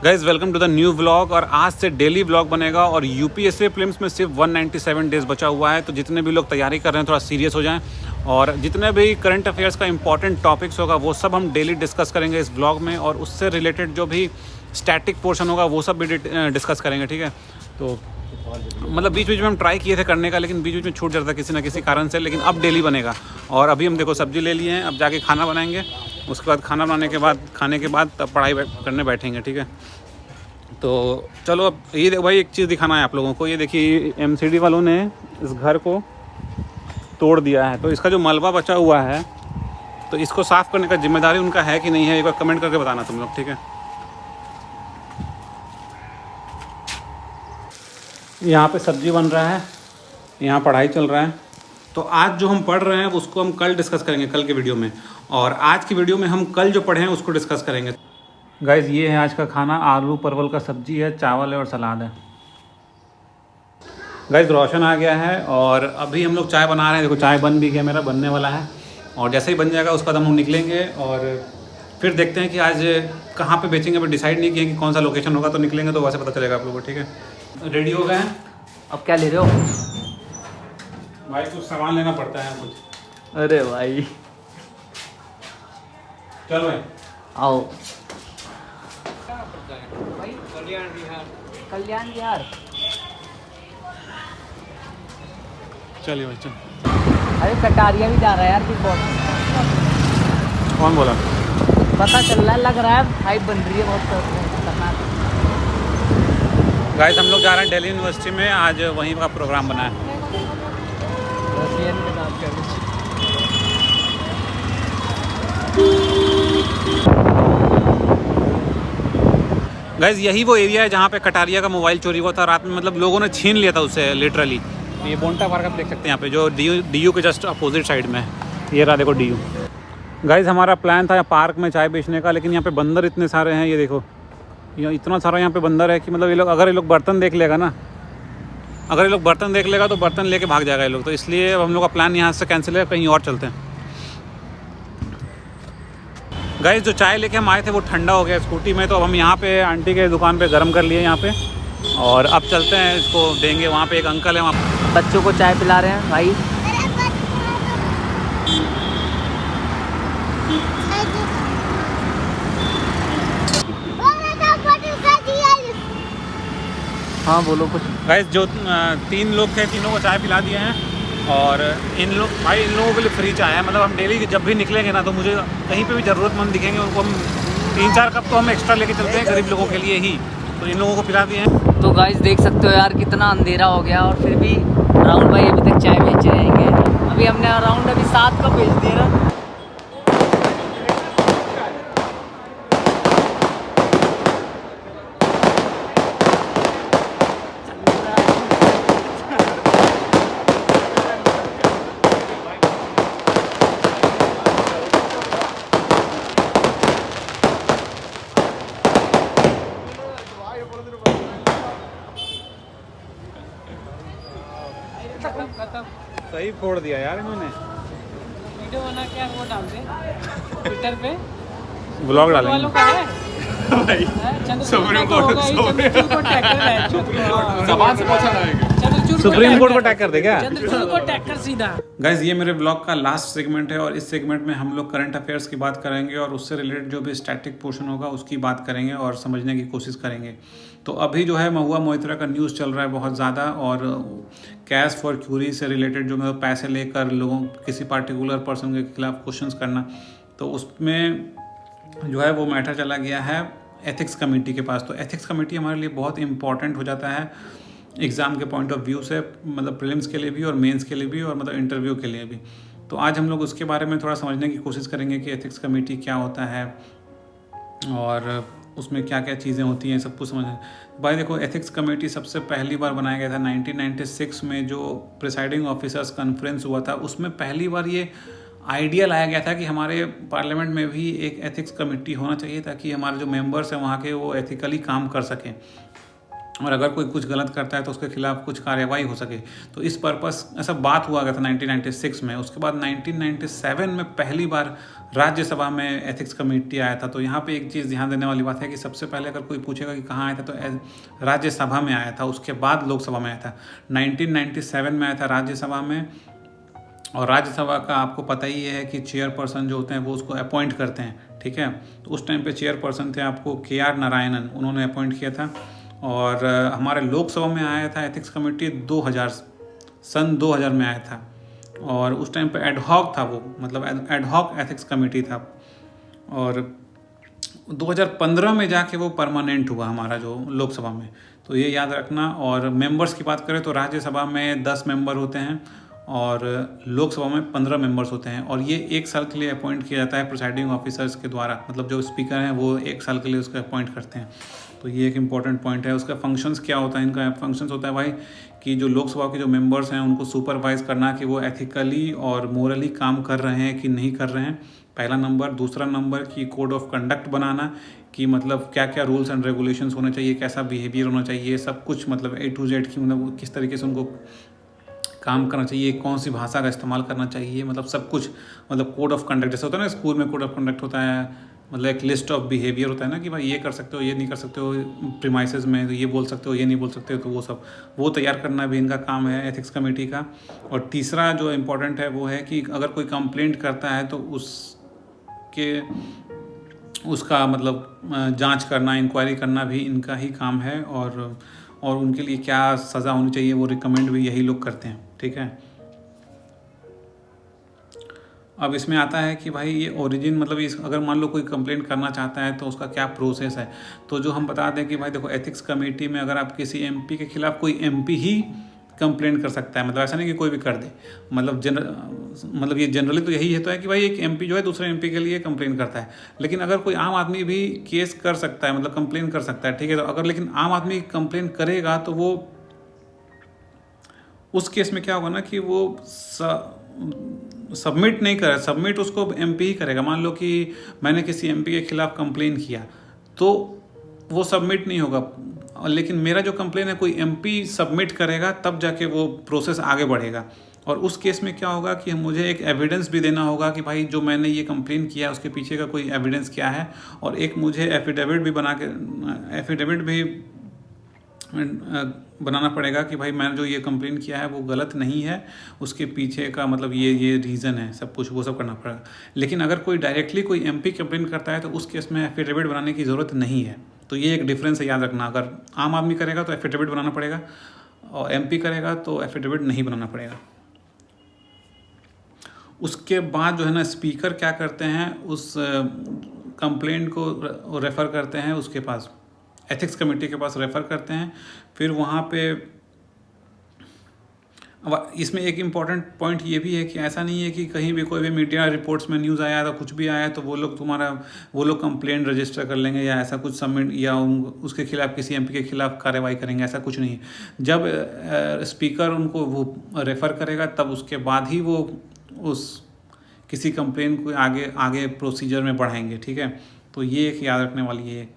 Guys welcome to the new vlog. और आज से डेली व्लॉग बनेगा और यूपीएससी प्रीलिम्स में सिर्फ 197 डेज़ बचा हुआ है। तो जितने भी लोग तैयारी कर रहे हैं थोड़ा सीरियस हो जाएं और जितने भी करंट अफेयर्स का इंपॉर्टेंट टॉपिक्स होगा वो सब हम डेली डिस्कस करेंगे इस व्लॉग में, और उससे रिलेटेड जो भी स्टैटिक पोर्शन होगा वो सब भी डिस्कस करेंगे। ठीक है, तो मतलब बीच बीच में हम ट्राई किए थे करने का, लेकिन बीच बीच में छूट जाता है किसी ना किसी कारण से, लेकिन अब डेली बनेगा। और अभी हम देखो सब्जी ले लिए हैं, अब जाके खाना बनाएंगे, उसके बाद खाना बनाने के बाद खाने के बाद तब पढ़ाई करने बैठेंगे। ठीक है, तो चलो अब ये देखो भाई, एक चीज़ दिखाना है आप लोगों को। ये देखिए एमसीडी वालों ने इस घर को तोड़ दिया है, तो इसका जो मलबा बचा हुआ है तो इसको साफ़ करने का जिम्मेदारी उनका है कि नहीं है, एक बार कमेंट करके बताना तुम लोग। ठीक है, यहाँ पे सब्जी बन रहा है, यहाँ पढ़ाई चल रहा है। तो आज जो हम पढ़ रहे हैं उसको हम कल डिस्कस करेंगे कल के वीडियो में, और आज की वीडियो में हम कल जो पढ़े हैं उसको डिस्कस करेंगे। गाइज ये है आज का खाना, आलू परवल का सब्जी है, चावल है और सलाद है। गाइज रोशन आ गया है और अभी हम लोग चाय बना रहे हैं। देखो चाय बन भी गया, मेरा बनने वाला है, और जैसे ही बन जाएगा उसके बाद हम लोग निकलेंगे और फिर देखते हैं कि आज कहाँ पे बेचेंगे। अभी डिसाइड नहीं किया कि कौन सा लोकेशन होगा, तो निकलेंगे तो वैसे पता चलेगा आप लोगों को। ठीक है, रेडी हो गए हैं। अब क्या ले रहे हो भाई? कुछ सामान लेना पड़ता है कुछ। अरे भाई चलो भाई आओ। कल्याण विहार। कल्याण विहार। चलिए भाई चल। अरे कटारिया भी जा रहा है यार बिग बॉस। कौन बोला? पता चल रहा है, लग रहा है हाइप बन रही है बहुत खतरनाक। गाइस हम लोग जा रहे हैं दिल्ली यूनिवर्सिटी में, आज वहीं का प्रोग्राम बना है। रसियन के नाम का कुछ। गाइस यही वो एरिया है जहाँ पे कटारिया का मोबाइल चोरी हुआ था रात में, मतलब लोगों ने छीन लिया था उससे लिटरली। ये बोंटा पार्क आप देख सकते हैं यहाँ पे, जो डीयू के जस्ट अपोजिट साइड में है। ये रहा देखो डीयू। गाइस हमारा प्लान था पार्क में चाय बेचने का, लेकिन यहाँ पे बंदर इतने सारे हैं। ये देखो ये इतना सारा यहाँ पे बंदर है कि मतलब ये लोग अगर ये लोग बर्तन देख लेगा ना, अगर ये लोग बर्तन देख लेगा तो बर्तन लेके भाग जाएगा ये लोग। तो इसलिए अब हम लोग का प्लान यहाँ से कैंसिल है, कहीं और चलते हैं। गाइस जो चाय लेके हम आए थे वो ठंडा हो गया स्कूटी में, तो अब हम यहाँ पे आंटी के दुकान पे गर्म कर लिए यहाँ पे, और अब चलते हैं इसको देंगे। वहाँ पे एक अंकल है, वहाँ बच्चों को चाय पिला रहे हैं भाई। हाँ बोलो कुछ। गाइस जो 3 लोग थे, तीनों को चाय पिला दिए हैं, और इन लोगों के लिए फ्री चाय है। मतलब हम डेली जब भी निकलेंगे ना, तो मुझे कहीं पे भी ज़रूरतमंद दिखेंगे उनको हम 3-4 कप तो हम एक्स्ट्रा लेके चलते हैं गरीब लोगों के लिए ही, तो इन लोगों को पिला दिए हैं। तो गाइस देख सकते हो यार कितना अंधेरा हो गया, और फिर भी राहुल भाई अभी तक चाय बेच रहेंगे। अभी हमने अराउंड 7 कप बेच दिए ना। सही फोड़ दिया यार इन्होंने। वीडियो बना के वो डाल दे ट्विटर पे, ब्लॉग वालों डालेंगे का है भाई। सुप्रीम कोर्ट को टैग कर है, जबान से पहुंचा रहेगा। सुप्रीम कोर्ट को टैग कर दे क्या? चंद्रचूड़ को टैग कर सीधा। गाइज ये मेरे ब्लॉग का लास्ट सेगमेंट है, और इस सेगमेंट में हम लोग करंट अफेयर्स की बात करेंगे और उससे रिलेटेड जो भी स्टैटिक पोर्शन होगा उसकी बात करेंगे और समझने की कोशिश करेंगे। तो अभी जो है महुआ मोइत्रा का न्यूज़ चल रहा है बहुत ज़्यादा, और कैश फॉर क्यूरी से रिलेटेड जो मतलब पैसे लेकर लोगों किसी पार्टिकुलर पर्सन के खिलाफ क्वेश्चंस करना, तो उसमें जो है वो मैटर चला गया है एथिक्स कमेटी के पास। तो एथिक्स कमेटी हमारे लिए बहुत इंपॉर्टेंट हो जाता है एग्ज़ाम के पॉइंट ऑफ व्यू से, मतलब प्रीलिम्स के लिए भी और मेंस के लिए भी और मतलब इंटरव्यू के लिए भी। तो आज हम लोग उसके बारे में थोड़ा समझने की कोशिश करेंगे कि एथिक्स कमेटी क्या होता है और उसमें क्या क्या चीज़ें होती हैं, सब कुछ समझें। भाई देखो एथिक्स कमेटी सबसे पहली बार बनाया गया था 1996 में, जो प्रिसाइडिंग ऑफिसर्स कॉन्फ्रेंस हुआ था उसमें पहली बार ये आइडिया लाया गया था कि हमारे पार्लियामेंट में भी एक एथिक्स कमेटी होना चाहिए, ताकि हमारे जो मेंबर्स हैं वहाँ के वो एथिकली काम कर सकें। और अगर कोई कुछ गलत करता है तो उसके खिलाफ कुछ कार्रवाई हो सके। तो इस पर्पस ऐसा बात हुआ गया था 1996 में। उसके बाद 1997 में पहली बार राज्यसभा में एथिक्स कमेटी आया था। तो यहाँ पे एक चीज़ ध्यान देने वाली बात है कि सबसे पहले अगर कोई पूछेगा कि कहाँ आया था तो राज्यसभा में आया था, उसके बाद लोकसभा में आया था। 1997 में आया था राज्यसभा में। और राज्यसभा का आपको पता ही है कि चेयरपर्सन जो होते हैं वो उसको अपॉइंट करते हैं, ठीक है। तो उस टाइम पे चेयरपर्सन थे आपको KR नारायणन, उन्होंने अपॉइंट किया था। और हमारे लोकसभा में आया था एथिक्स कमेटी सन 2000 में आया था। और उस टाइम पे एडहॉक था वो, मतलब एडहॉक एथिक्स कमेटी था। और 2015 में जाके वो परमानेंट हुआ हमारा जो लोकसभा में, तो ये याद रखना। और मेंबर्स की बात करें तो राज्यसभा में 10 मेंबर होते हैं और लोकसभा में 15 मेंबर्स होते हैं। और ये 1 साल के लिए अपॉइंट किया जाता है प्रिसाइडिंग ऑफिसर्स के द्वारा, मतलब जो स्पीकर हैं वो 1 साल के लिए उसको अपॉइंट करते हैं। तो ये एक इम्पॉर्टेंट पॉइंट है। उसका फंक्शंस क्या होता है, इनका फंक्शंस होता है भाई कि जो लोकसभा के जो मेंबर्स हैं उनको सुपरवाइज करना कि वो एथिकली और मोरली काम कर रहे हैं कि नहीं कर रहे हैं, पहला नंबर। दूसरा नंबर की कोड ऑफ कंडक्ट बनाना कि मतलब क्या क्या रूल्स एंड रेगुलेशंस होने चाहिए, कैसा बिहेवियर होना चाहिए, सब कुछ मतलब A to Z की मतलब किस तरीके से उनको काम करना चाहिए, कौन सी भाषा का इस्तेमाल करना चाहिए, मतलब सब कुछ, मतलब कोड ऑफ कंडक्ट जैसे होता है ना स्कूल में कोड ऑफ कंडक्ट होता है, मतलब एक लिस्ट ऑफ बिहेवियर होता है ना कि भाई ये कर सकते हो, ये नहीं कर सकते हो, प्रीमाइसेस में तो ये बोल सकते हो, ये नहीं बोल सकते हो, तो वो तैयार करना भी इनका काम है एथिक्स कमेटी का। और तीसरा जो इम्पोर्टेंट है वो है कि अगर कोई कंप्लेंट करता है तो उसका मतलब जांच करना, इंक्वायरी करना भी इनका ही काम है। और उनके लिए क्या सज़ा होनी चाहिए वो रिकमेंड भी यही लोग करते हैं, ठीक है। अब इसमें आता है कि भाई ये ओरिजिन मतलब अगर मान लो कोई कंप्लेंट करना चाहता है तो उसका क्या प्रोसेस है। तो जो हम बता दें कि भाई देखो एथिक्स कमेटी में अगर आप किसी MP के खिलाफ, कोई MP ही कंप्लेंट कर सकता है, मतलब ऐसा नहीं कि कोई भी कर दे। मतलब ये जनरली तो यही है कि भाई एक MP जो है दूसरे MP के लिए कंप्लेन करता है, लेकिन अगर कोई आम आदमी भी केस कर सकता है, मतलब कंप्लेन कर सकता है, ठीक है। तो अगर लेकिन आम आदमी कंप्लेन करेगा तो वो उस केस में क्या होगा ना कि वो सबमिट नहीं करे, सबमिट उसको MP ही करेगा। मान लो कि मैंने किसी MP के खिलाफ कंप्लेन किया तो वो सबमिट नहीं होगा, लेकिन मेरा जो कंप्लेन है कोई MP सबमिट करेगा तब जाके वो प्रोसेस आगे बढ़ेगा। और उस केस में क्या होगा कि मुझे एक एविडेंस भी देना होगा कि भाई जो मैंने ये कंप्लेन किया उसके पीछे का कोई एविडेंस क्या है। और एक मुझे एफिडेविट भी बनाना पड़ेगा कि भाई मैंने जो ये कंप्लेन किया है वो गलत नहीं है, उसके पीछे का मतलब ये रीज़न है, सब कुछ वो सब करना पड़ेगा। लेकिन अगर कोई डायरेक्टली कोई MP कंप्लेन करता है तो उस केस में एफिडेविट बनाने की ज़रूरत नहीं है। तो ये एक डिफरेंस है, याद रखना। अगर आम आदमी करेगा तो एफिडेविट बनाना पड़ेगा और MP करेगा तो एफिडेविट नहीं बनाना पड़ेगा। उसके बाद जो है ना स्पीकर क्या करते हैं, उस कंप्लेंट को रेफ़र करते हैं उसके पास, एथिक्स कमेटी के पास रेफ़र करते हैं। फिर वहाँ पे अब इसमें एक इम्पॉर्टेंट पॉइंट ये भी है कि ऐसा नहीं है कि कहीं भी कोई भी मीडिया रिपोर्ट्स में न्यूज़ आया तो कुछ भी आया तो वो लोग कंप्लेंट रजिस्टर कर लेंगे या ऐसा कुछ सबमिट या उसके खिलाफ किसी MP के खिलाफ कार्रवाई करेंगे, ऐसा कुछ नहीं है। जब स्पीकर उनको वो रेफ़र करेगा तब उसके बाद ही वो उस किसी कंप्लेन को आगे प्रोसीजर में बढ़ाएंगे, ठीक है। तो ये एक याद रखने वाली ये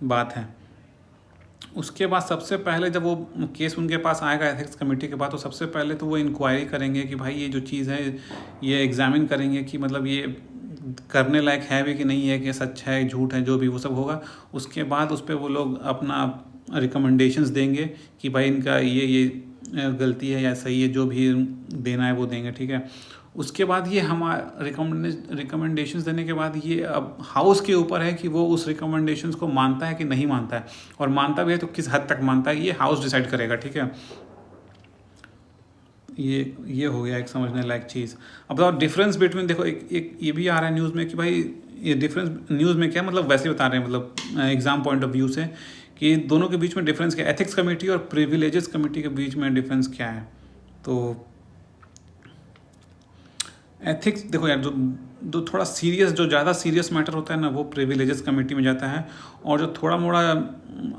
बात है। उसके बाद सबसे पहले जब वो केस उनके पास आएगा एथिक्स कमेटी के बाद, तो सबसे पहले तो वो इंक्वायरी करेंगे कि भाई ये जो चीज़ है ये एग्जामिन करेंगे कि मतलब ये करने लायक है भी कि नहीं है, कि सच है झूठ है, जो भी वो सब होगा। उसके बाद उस पर वो लोग अपना रिकमेंडेशंस देंगे कि भाई इनका ये गलती है या सही है, जो भी देना है वो देंगे, ठीक है। उसके बाद ये हमारा रिकमेंडेशंस देने के बाद ये अब हाउस के ऊपर है कि वो उस रिकमेंडेशंस को मानता है कि नहीं मानता है, और मानता भी है तो किस हद तक मानता है, ये हाउस डिसाइड करेगा, ठीक है। ये हो गया एक समझने लायक चीज़। अब बताओ डिफरेंस बिटवीन, देखो एक ये भी आ रहा है न्यूज़ में कि भाई ये डिफरेंस न्यूज़ में क्या मतलब वैसे बता रहे हैं, मतलब एग्जाम पॉइंट ऑफ व्यू से कि दोनों के बीच में डिफरेंस क्या है, एथिक्स कमेटी और प्रिविलेजेस कमेटी के बीच में डिफरेंस क्या है। तो एथिक्स देखो यार, जो थोड़ा सीरियस, जो ज़्यादा सीरियस मैटर होता है ना वो प्रिविलेजेस कमेटी में जाता है, और जो थोड़ा मोड़ा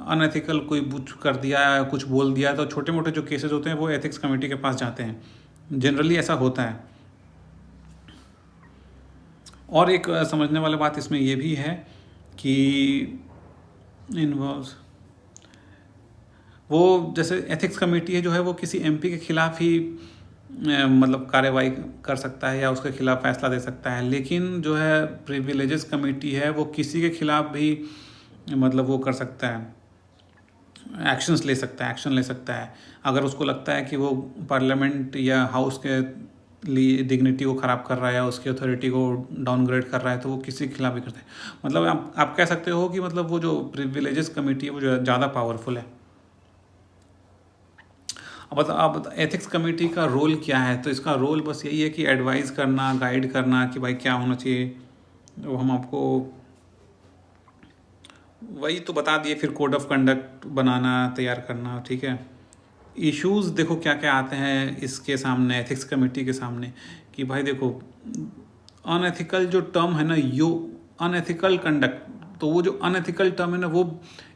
अनएथिकल कोई कुछ कर दिया है, कुछ बोल दिया है, तो छोटे मोटे जो केसेस होते हैं वो एथिक्स कमेटी के पास जाते हैं, जनरली ऐसा होता है। और एक समझने वाली बात इसमें ये भी है कि इन्वॉल्व्स वो जैसे एथिक्स कमेटी है जो है वो किसी एमपी के खिलाफ ही मतलब कार्रवाई कर सकता है या उसके खिलाफ फैसला दे सकता है, लेकिन जो है प्रिविलेजेस कमेटी है वो किसी के खिलाफ भी मतलब वो कर सकता है, एक्शन ले सकता है अगर उसको लगता है कि वो पार्लियामेंट या हाउस के लिए डिग्निटी को ख़राब कर रहा है या उसकी अथॉरिटी को डाउनग्रेड कर रहा है, तो वो किसी के खिलाफ भी करते हैं। मतलब आप कह सकते हो कि मतलब वो जो प्रिविलेजेस कमेटी है वो जो ज़्यादा पावरफुल है। अब एथिक्स कमेटी का रोल क्या है, तो इसका रोल बस यही है कि एडवाइस करना, गाइड करना कि भाई क्या होना चाहिए, वो हम आपको वही तो बता दिए। फिर कोड ऑफ कंडक्ट बनाना, तैयार करना, ठीक है। इश्यूज़ देखो क्या क्या आते हैं इसके सामने, एथिक्स कमेटी के सामने, कि भाई देखो अनएथिकल जो टर्म है ना, यो अनएथिकल कंडक्ट, तो वो जो अनएथिकल टर्म है ना वो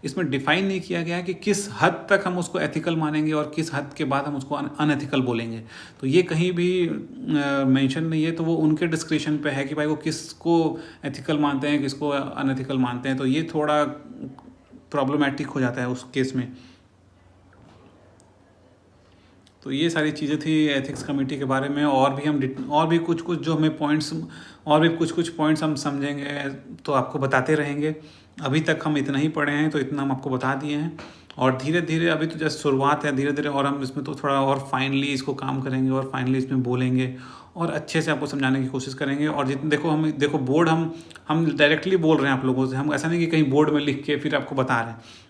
इसमें डिफाइन नहीं किया गया है कि किस हद तक हम उसको एथिकल मानेंगे और किस हद के बाद हम उसको अनएथिकल बोलेंगे। तो ये कहीं भी मेंशन नहीं है, तो वो उनके डिस्क्रिप्शन पे है कि भाई वो किसको एथिकल मानते हैं, किसको अनएथिकल मानते हैं। तो ये थोड़ा प्रॉब्लमेटिक हो जाता है उस केस में। तो ये सारी चीज़ें थी एथिक्स कमेटी के बारे में। और भी कुछ जो हमें पॉइंट्स और भी कुछ पॉइंट्स हम समझेंगे तो आपको बताते रहेंगे। अभी तक हम इतना ही पढ़े हैं, तो इतना हम आपको बता दिए हैं, और धीरे धीरे अभी तो जस्ट शुरुआत है, धीरे धीरे और हम इसमें तो थोड़ा और फाइनली इसको काम करेंगे और फाइनली इसमें बोलेंगे और अच्छे से आपको समझाने की कोशिश करेंगे। और जितने देखो बोर्ड हम डायरेक्टली बोल रहे हैं आप लोगों से, हम ऐसा नहीं कि कहीं बोर्ड में लिख के फिर आपको बता रहे हैं।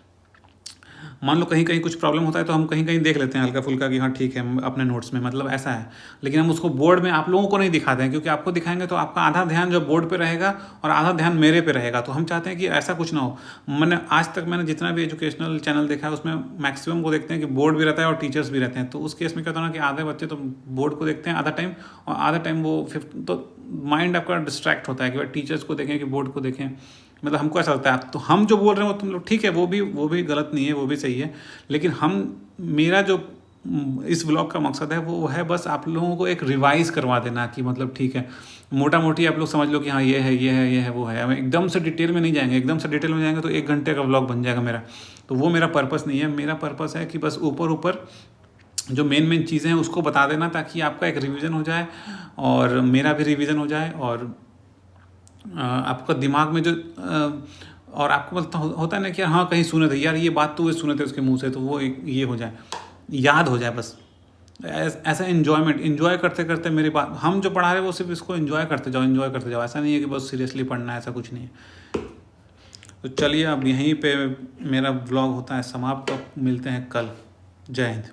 मान लो कहीं कुछ प्रॉब्लम होता है तो हम कहीं देख लेते हैं हल्का फुल्का कि हाँ ठीक है अपने नोट्स में, मतलब ऐसा है। लेकिन हम उसको बोर्ड में आप लोगों को नहीं दिखाते हैं, क्योंकि आपको दिखाएंगे तो आपका आधा ध्यान जो बोर्ड पे रहेगा और आधा ध्यान मेरे पे रहेगा। तो हम चाहते हैं कि ऐसा कुछ ना हो। मैंने जितना भी एजुकेशनल चैनल देखा है उसमें मैक्सिमम को देखते हैं कि बोर्ड भी रहता है और टीचर्स भी रहते हैं। तो उस केस में क्या होता है ना कि आधे बच्चे तो बोर्ड को देखते हैं आधा टाइम, और आधा टाइम वो तो माइंड आपका डिस्ट्रैक्ट होता है कि भाई टीचर्स को देखें कि बोर्ड को देखें। मतलब हमको ऐसा लगता है तो हम जो बोल रहे हैं वो तुम लोग ठीक है, वो भी गलत नहीं है, वो भी सही है। लेकिन मेरा जो इस व्लॉग का मकसद है वो है बस आप लोगों को एक रिवाइज करवा देना कि मतलब ठीक है, मोटा मोटी आप लोग समझ लो कि हाँ ये है वो है। हम एकदम से डिटेल में नहीं जाएंगे, एकदम से डिटेल में जाएंगे तो 1 घंटे का व्लॉग बन जाएगा मेरा। तो वो मेरा पर्पस नहीं है। मेरा पर्पस है कि बस ऊपर जो मेन चीज़ें हैं उसको बता देना, ताकि आपका एक रिवीजन हो जाए और मेरा भी रिवीजन हो जाए, और आपका दिमाग में जो और आपको मतलब होता है ना कि हाँ कहीं सुने थे यार ये बात, तो सुने थे उसके मुंह से, तो वो ये हो जाए, याद हो जाए बस। ऐसा एंजॉय करते करते मेरी बात हम जो पढ़ा रहे हैं वो सिर्फ इसको एंजॉय करते जाओ। ऐसा नहीं है कि बस सीरियसली पढ़ना है, ऐसा कुछ नहीं है। तो चलिए अब यहीं पे मेरा व्लॉग होता है समाप्त। मिलते हैं कल। जय हिंद।